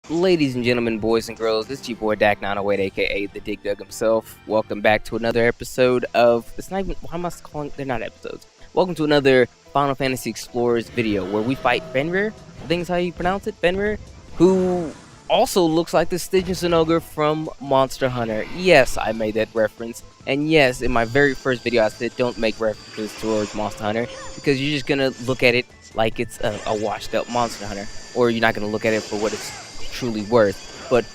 Ladies and gentlemen, boys and girls, this is your boy Dak908, aka the Dig Dug himself. Welcome back to another episode of. It's not even. Why am I calling? They're not episodes. Welcome to another Final Fantasy Explorers video where we fight Fenrir. I think is how you pronounce it, Fenrir, who also looks like the Stygian ogre from Monster Hunter. Yes, I made that reference, and yes, in my very first video, I said don't make references towards Monster Hunter because you're just gonna look at it like it's a washed-up Monster Hunter, or you're not gonna look at it for what it's truly worth. But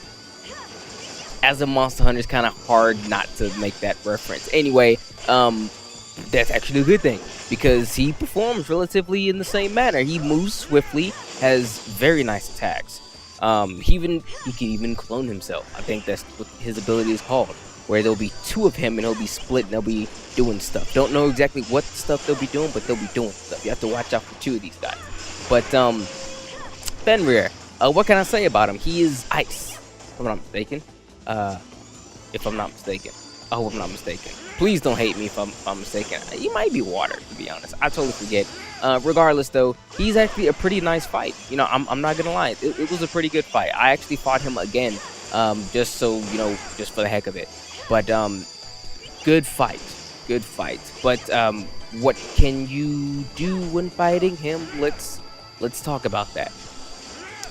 as a Monster Hunter, it's kind of hard not to make that reference. Anyway, that's actually a good thing because he performs relatively in the same manner. He moves swiftly, has very nice attacks. He can even clone himself. I think that's what his ability is called, where there'll be two of him and he'll be split and they'll be doing stuff. Don't know exactly what stuff they'll be doing, but they'll be doing stuff. You have to watch out for two of these guys. But Fenrir. What can I say about him? He is ice, if I'm not mistaken. If I'm not mistaken. I hope I'm not mistaken. Please don't hate me if I'm mistaken. He might be water, to be honest. I totally forget. Regardless, though, he's actually a pretty nice fight. You know, I'm not gonna lie. It was a pretty good fight. I actually fought him again, just so, you know, just for the heck of it. But, good fight. Good fight. But, what can you do when fighting him? Let's talk about that.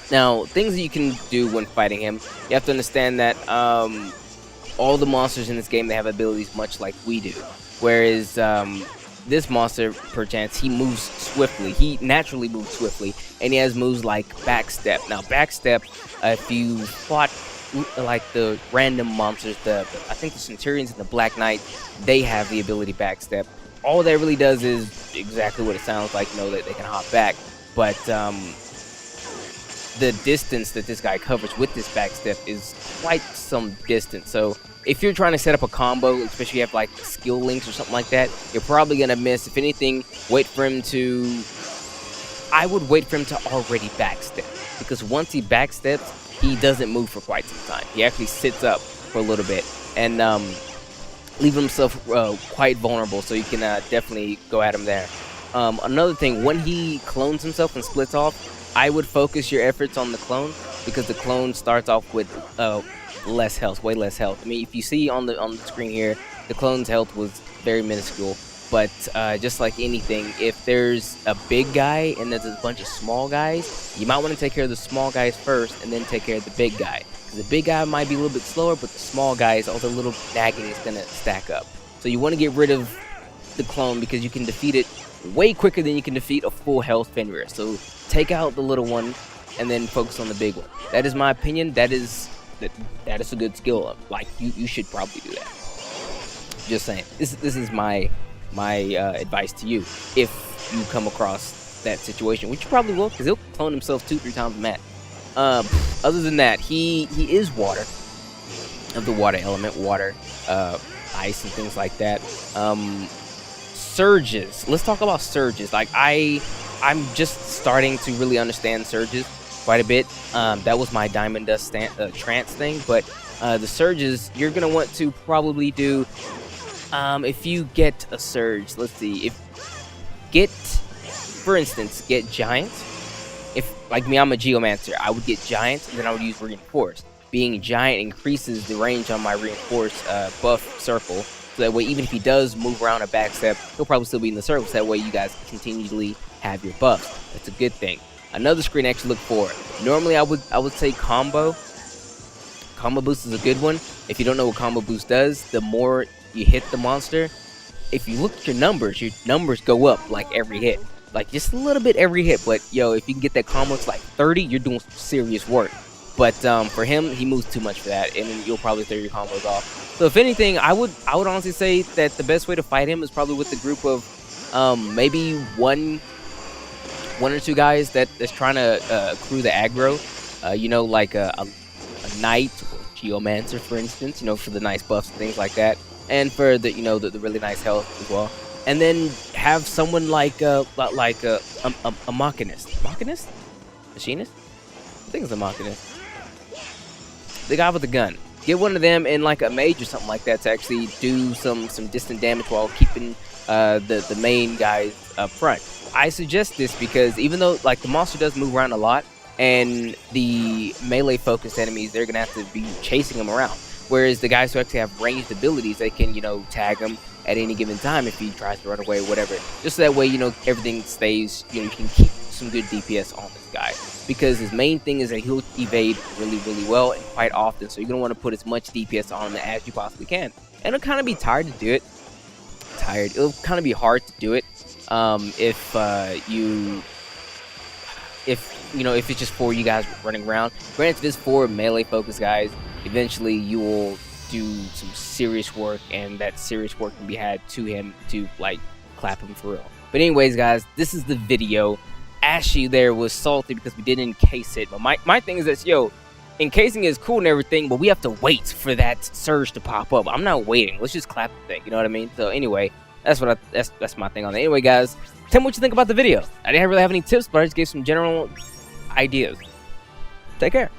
Now, things that you can do when fighting him, you have to understand that all the monsters in this game, they have abilities much like we do. Whereas this monster, perchance, he moves swiftly. He naturally moves swiftly, and he has moves like backstep. Now, backstep, if you fought like the random monsters, I think the Centurions and the Black Knight, they have the ability backstep. All that really does is exactly what it sounds like, you know, that they can hop back. But the distance that this guy covers with this backstep is quite some distance. So if you're trying to set up a combo, especially if you have like skill links or something like that, you're probably gonna miss. If anything, wait for him to. I would wait for him to already backstep, because once he backsteps, he doesn't move for quite some time. He actually sits up for a little bit and leave himself quite vulnerable. So you can definitely go at him there. Another thing, when he clones himself and splits off, I would focus your efforts on the clone, because the clone starts off with less health, way less health. I mean, if you see on the screen here, the clone's health was very minuscule. But just like anything, if there's a big guy and there's a bunch of small guys, you might want to take care of the small guys first and then take care of the big guy. Because the big guy might be a little bit slower, but the small guys, all the little nagging is going to stack up. So you want to get rid of the clone because you can defeat it way quicker than you can defeat a full health Fenrir. So take out the little one and then focus on the big one. That is my opinion. That is a good skill. Like you should probably do that. Just saying. This is my advice to you if you come across that situation, which you probably will, because he'll clone himself 2-3 times a match. Other than that, he is water, of the water element, water, ice and things like that. Surges. Let's talk about surges. Like I'm just starting to really understand surges quite a bit. That was my Diamond Dust trance thing, but the surges you're gonna want to probably do. If you get a surge, let's see. For instance, get giant. If like me, I'm a geomancer, I would get giant, and then I would use reinforced. Being giant increases the range on my reinforced buff circle. So that way, even if he does move around a backstep, he'll probably still be in the circle. So that way, you guys continually have your buffs. That's a good thing. Another screen to actually look for. Normally, I would say combo. Combo boost is a good one. If you don't know what combo boost does, the more you hit the monster, if you look at your numbers go up like every hit. Like just a little bit every hit. But yo, if you can get that combo to like 30, you're doing some serious work. But for him, he moves too much for that, and then you'll probably throw your combos off. So if anything, I would honestly say that the best way to fight him is probably with the group of maybe one or two guys that's trying to accrue the aggro. You know, like a knight or geomancer, for instance. You know, for the nice buffs and things like that, and for the the really nice health as well. And then have someone like a machinist, machinist. I think it's a machinist. The guy with the gun. Get one of them in like a mage or something like that to actually do some distant damage while keeping the main guys up front. I suggest this because even though like the monster does move around a lot, and the melee focused enemies, they're gonna have to be chasing him around. Whereas the guys who actually have ranged abilities, they can, you know, tag him at any given time if he tries to run away, whatever. Just so that way, you know, everything stays, you know, you can keep some good DPS on this guy. Because his main thing is that he'll evade really, really well and quite often. So you're going to want to put as much DPS on him as you possibly can. And it'll kind of be tired to do it. It'll kind of be hard to do it if it's just for you guys running around. Granted, this for melee focused guys. Eventually, you will do some serious work, and that serious work can be had to him to like clap him for real. But anyways, guys, this is the video. Ashy there was salty because we didn't encase it, but my thing is that, yo, encasing is cool and everything, but we have to wait for that surge to pop up. I'm not waiting. Let's just clap the thing. You know what I mean? So anyway, that's my thing on it. Anyway, guys, tell me what you think about the video. I didn't really have any tips, but I just gave some general ideas. Take care.